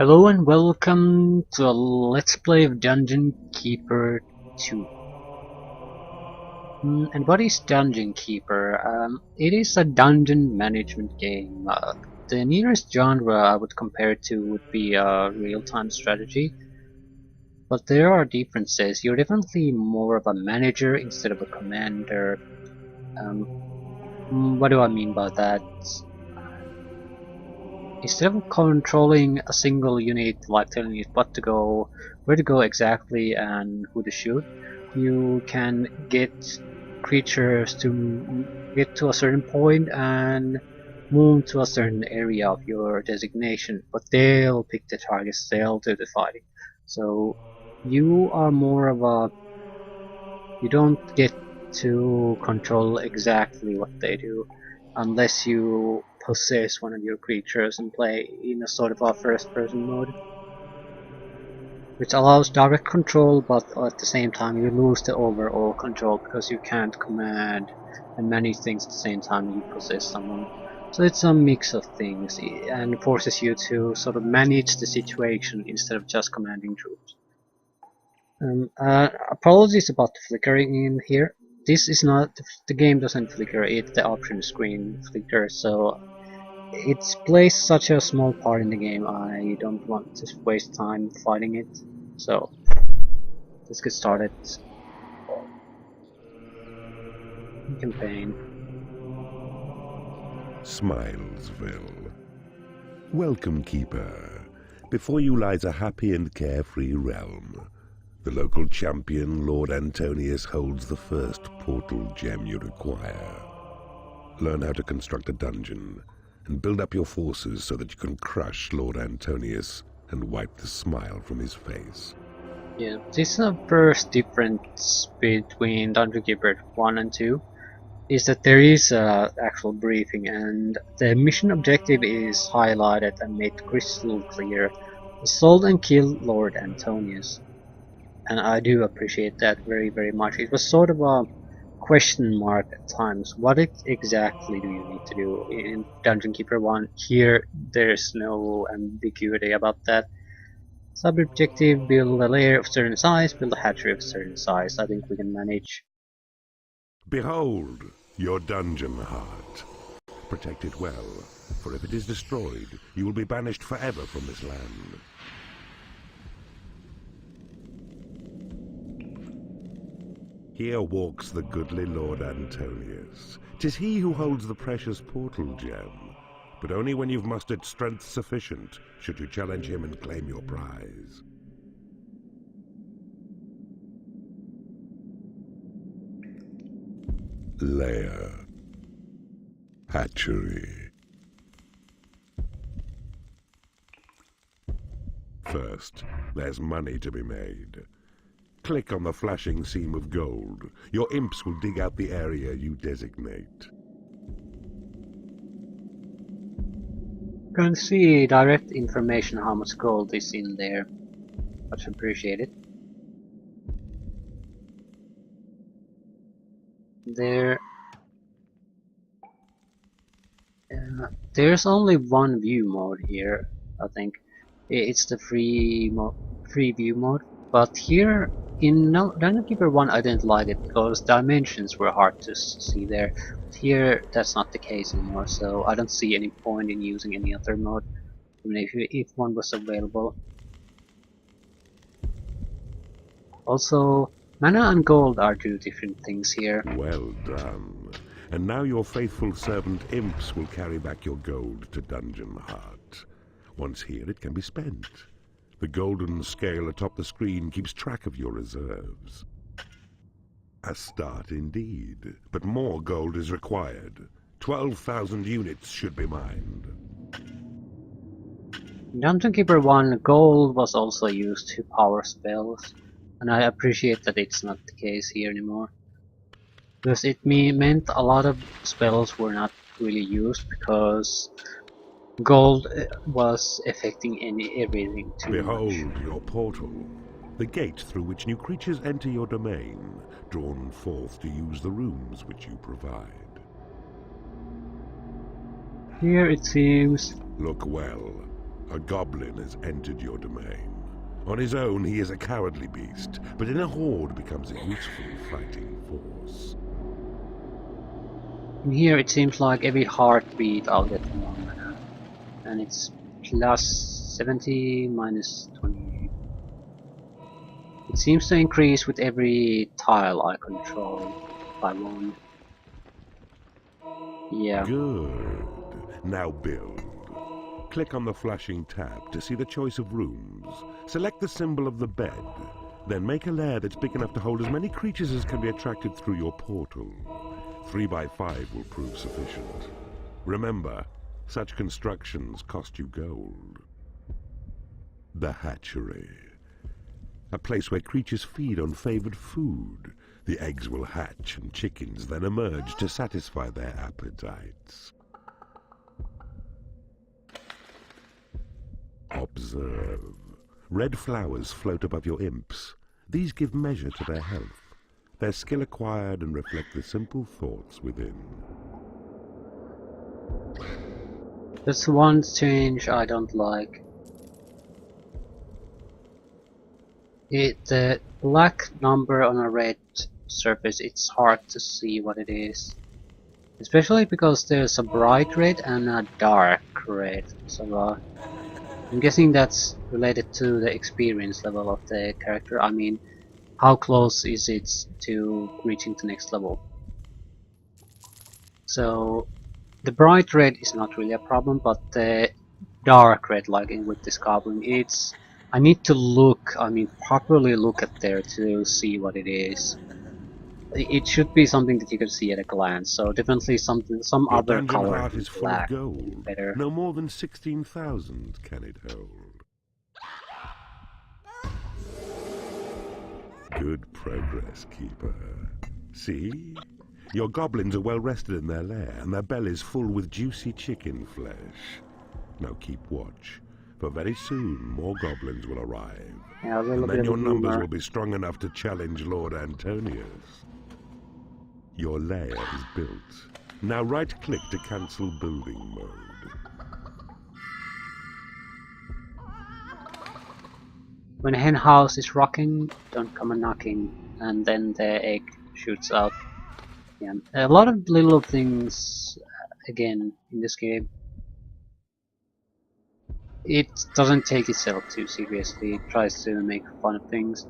Hello and welcome to a Let's Play of Dungeon Keeper 2. And what is Dungeon Keeper? It is a dungeon management game. The nearest genre I would compare it to would be real-time strategy, but there are differences. You're definitely more of a manager instead of a commander. Um, what do I mean by that? Instead of controlling a single unit, like telling it what to go, where to go exactly, and who to shoot, you can get creatures to get to a certain point and move to a certain area of your designation, but they'll pick the targets, they'll do the fighting. So you are more of a, you don't get to control exactly what they do unless you possess one of your creatures and play in a sort of a first person mode, which allows direct control, but at the same time you lose the overall control because you can't command and manage things at the same time you possess someone. So it's a mix of things and forces you to sort of manage the situation instead of just commanding troops. Apologies about the flickering in here. This is not, the game doesn't flicker, the option screen flickers, so it plays such a small part in the game, I don't want to waste time fighting it. So, let's get started. Campaign. Smilesville. Welcome, Keeper. Before you lies a happy and carefree realm. The local champion, Lord Antonius, holds the first portal gem you require. Learn how to construct a dungeon, and build up your forces so that you can crush Lord Antonius and wipe the smile from his face. Yeah, this is the first difference between Dungeon Keeper 1 and 2, is that there is a actual briefing and the mission objective is highlighted and made crystal clear. Assault and kill Lord Antonius. And I do appreciate that very much. It was sort of a question mark at times. What exactly do you need to do in Dungeon Keeper 1? Here, there's no ambiguity about that. Sub-objective, build a layer of certain size, build a hatchery of certain size. I think we can manage. Behold, your dungeon heart. Protect it well, for if it is destroyed, you will be banished forever from this land. Here walks the goodly Lord Antonius. 'Tis he who holds the precious portal gem, but only when you've mustered strength sufficient should you challenge him and claim your prize. Lair. Hatchery. First, there's money to be made. Click on the flashing seam of gold. Your imps will dig out the area you designate. You can see direct information how much gold is in there. Much appreciated. There, there's only one view mode here. I think it's the free view mode. But here in Dungeon Keeper 1, I didn't like it because dimensions were hard to see there. But here, that's not the case anymore, so I don't see any point in using any other mode, even if one was available. Also, mana and gold are two different things here. Well done. And now your faithful servant imps will carry back your gold to Dungeon Heart. Once here, it can be spent. The golden scale atop the screen keeps track of your reserves. A start indeed, but more gold is required. 12,000 units should be mined. In Dungeon Keeper 1, gold was also used to power spells, and I appreciate that it's not the case here anymore. Because it meant a lot of spells were not really used because gold was affecting everything too Behold much. your portal, the gate through which new creatures enter your domain, drawn forth to use the rooms which you provide. Here it seems. Look well. A goblin has entered your domain. On his own, he is a cowardly beast, but in a horde becomes a useful fighting force. In here it seems like every heartbeat I'll get more mana. And it's plus 70 minus 20. It seems to increase with every tile I control by one. Yeah. Good. Now build. Click on the flashing tab to see the choice of rooms. Select the symbol of the bed. Then make a lair that's big enough to hold as many creatures as can be attracted through your portal. 3 by 5 will prove sufficient. Remember, such constructions cost you gold. The hatchery. A place where creatures feed on favored food. The eggs will hatch and chickens then emerge to satisfy their appetites. Observe. Red flowers float above your imps. These give measure to their health. Their skill acquired and reflect the simple thoughts within. That's one change I don't like. The black number on a red surface, it's hard to see what it is. Especially because there's a bright red and a dark red. So I'm guessing that's related to the experience level of the character. I mean, how close is it to reaching the next level? So the bright red is not really a problem, but the dark red, like with this goblin, I need to look, I mean properly look at there to see what it is. It should be something that you can see at a glance, so definitely some Your other dungeon color heart than is full of black would be gold. better. No more than 16,000 can it hold. Good progress, Keeper. See? Your goblins are well rested in their lair, and their bellies full with juicy chicken flesh. Now keep watch, for very soon more goblins will arrive. Yeah, a little And bit then of your numbers humor. will be strong enough to challenge Lord Antonius. Your lair is built. Now right-click to cancel building mode. When a hen house is rocking, don't come a knocking, and then the egg shoots out. Yeah, a lot of little things again in this game. It doesn't take itself too seriously, it tries to make fun of things,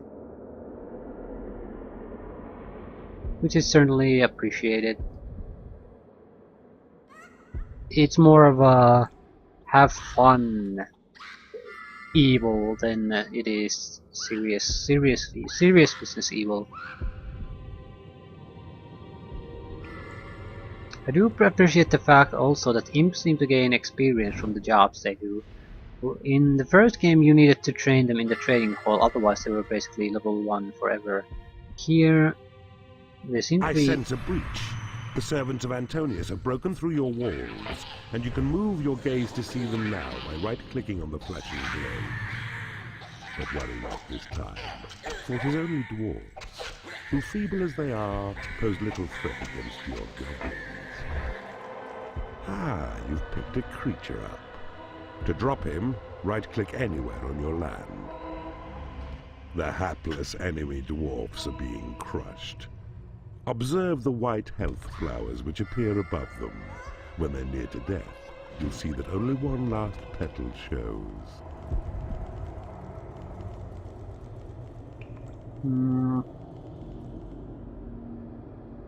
which is certainly appreciated. It's more of a have fun evil than it is serious business evil. I do appreciate the fact also that imps seem to gain experience from the jobs they do. In the first game you needed to train them in the trading hall, otherwise they were basically level 1 forever. Here they seem to I be... sense a breach. The servants of Antonius have broken through your walls, and you can move your gaze to see them now by right-clicking on the flashing globe. But worry not this time, for it is only dwarves, who, feeble as they are, pose little threat against your goblins. Ah, you've picked a creature up. To drop him, right-click anywhere on your land. The hapless enemy dwarfs are being crushed. Observe the white health flowers which appear above them. When they're near to death, you'll see that only one last petal shows.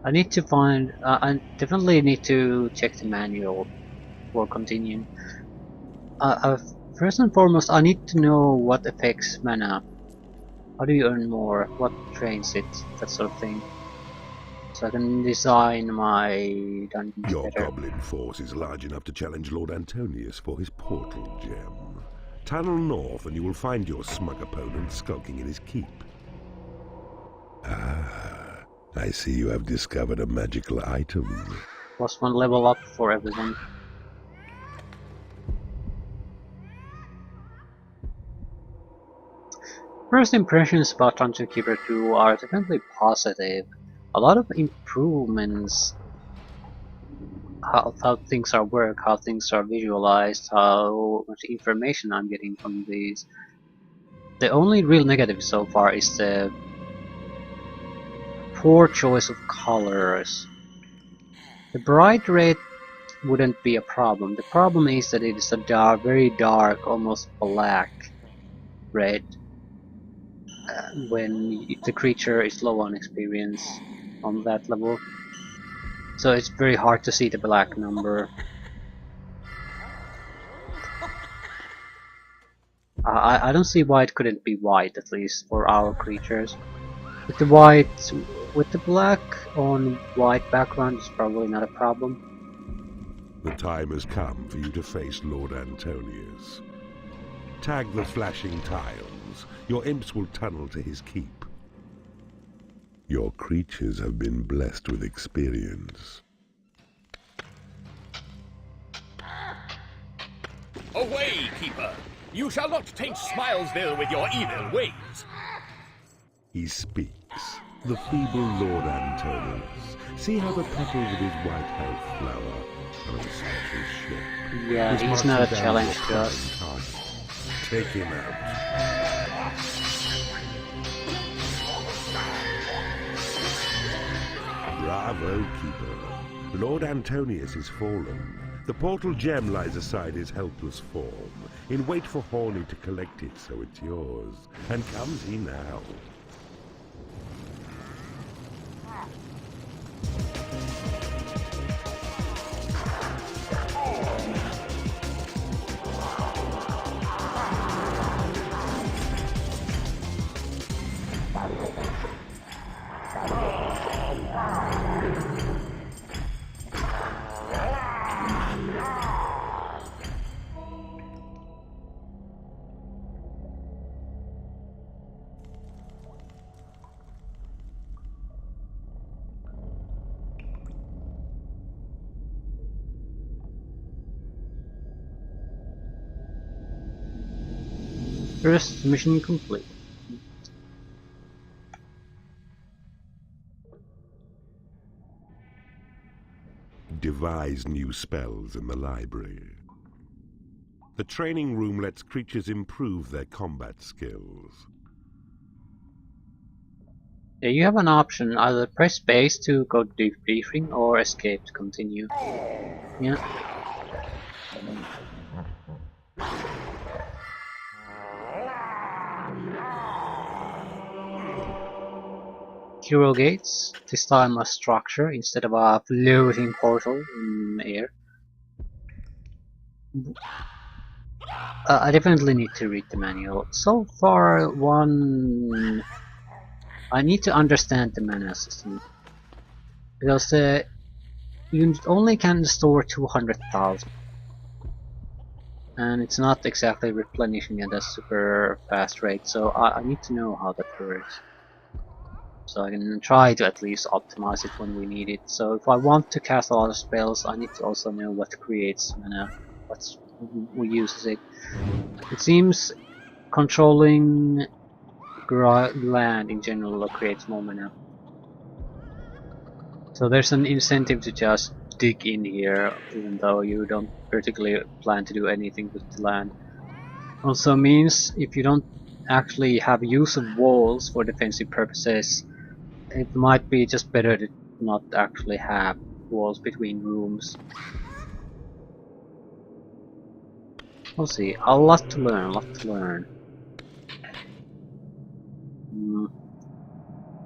I need to find... I definitely need to check the manual for continuing. First and foremost, I need to know what affects mana. How do you earn more? What drains it? That sort of thing. So I can design my dungeons Your better. goblin force is large enough to challenge Lord Antonius for his portal gem. Tunnel north and you will find your smug opponent skulking in his keep. Ah, I see you have discovered a magical item. +1 level up for everyone. First impressions about Dungeon Keeper 2 are definitely positive. A lot of improvements. how things are work, how things are visualized, how much information I'm getting from these. The only real negative so far is the poor choice of colors. The bright red wouldn't be a problem. The problem is that it is a very dark, almost black red when the creature is low on experience on that level. So it's very hard to see the black number. I don't see why it couldn't be white, at least for our creatures. With the white, with the black on white background is probably not a problem. The time has come for you to face Lord Antonius. Tag the flashing tiles. Your imps will tunnel to his keep. Your creatures have been blessed with experience. Away, Keeper! You shall not taint Smilesville with your evil ways! He speaks, the feeble Lord Antonius. See how the petals of his white health flower unspot his shape. Yeah, he's not a challenge to us. Take him out. Bravo, Keeper. Lord Antonius is fallen. The portal gem lies aside his helpless form, in wait for Horny to collect it so it's yours. And comes he now. First mission complete. Devise new spells in the library. The training room lets creatures improve their combat skills. Yeah, you have an option, either press space to go to debriefing or escape to continue. Yeah. Hero gates, this time a structure instead of a floating portal in the air. I definitely need to read the manual. So far, I need to understand the mana system. Because you only can store 200,000. And it's not exactly replenishing at a super fast rate, so I need to know how that works. So I can try to at least optimize it when we need it. So if I want to cast a lot of spells, I need to also know what creates mana, what uses it. It seems controlling land in general creates more mana. So there's an incentive to just dig in here, even though you don't particularly plan to do anything with the land. Also means if you don't actually have use of walls for defensive purposes, it might be just better to not actually have walls between rooms. We'll see. A lot to learn, a lot to learn.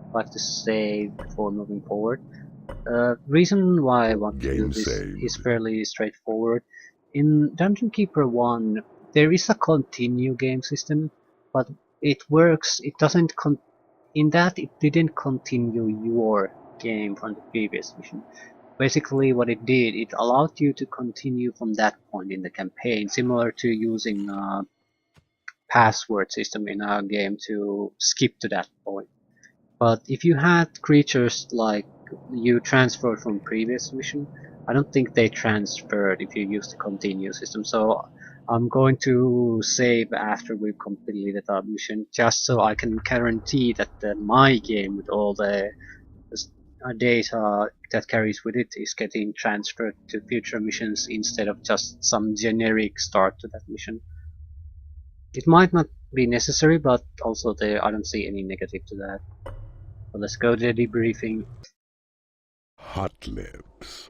I'd like to save before moving forward. Reason why I want to do this is fairly straightforward. In Dungeon Keeper 1, there is a continue game system, but it works, it doesn't in that it didn't continue your game from the previous mission. Basically what it did, it allowed you to continue from that point in the campaign, similar to using a password system in a game to skip to that point. But if you had creatures like you transferred from previous mission, I don't think they transferred if you use the continue system. So I'm going to save after we've completed that mission, just so I can guarantee that my game with all the data that carries with it is getting transferred to future missions instead of just some generic start to that mission. It might not be necessary, but also I don't see any negative to that. So let's go to the debriefing. Hot lips.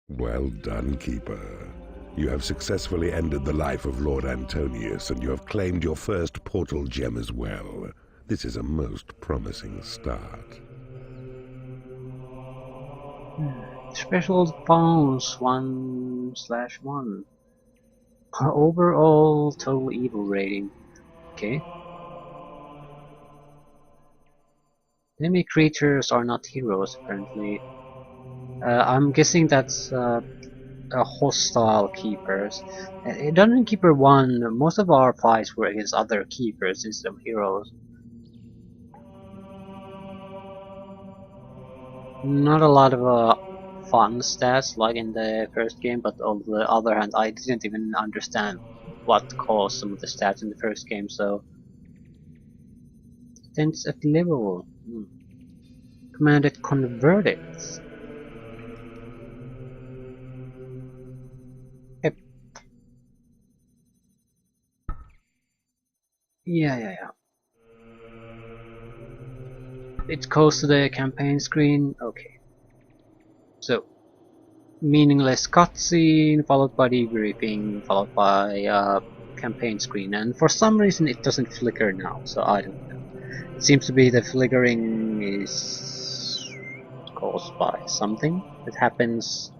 Well done, Keeper. You have successfully ended the life of Lord Antonius, and you have claimed your first portal gem as well. This is a most promising start. Special bonus 1/1. Overall total evil rating. Okay. Enemy creatures are not heroes, apparently. I'm guessing that's hostile keepers. In Dungeon Keeper 1, most of our fights were against other keepers instead of heroes. Not a lot of fun stats like in the first game, but on the other hand, I didn't even understand what caused some of the stats in the first game, so... Tense at level. Commanded converted. Yep. Yeah. It goes to the campaign screen. Okay. So, meaningless cutscene, followed by debriefing, followed by campaign screen, and for some reason it doesn't flicker now, so I don't know. It seems to be the flickering is caused by something that happens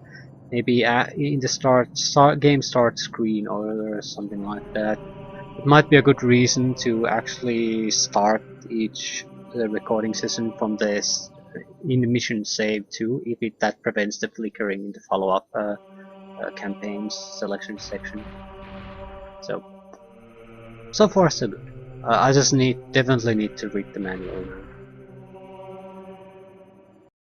maybe in the game start screen or something like that. It might be a good reason to actually start each recording session from this in the mission save too, if that prevents the flickering in the follow-up campaigns selection section. So far so good. I just definitely need to read the manual now.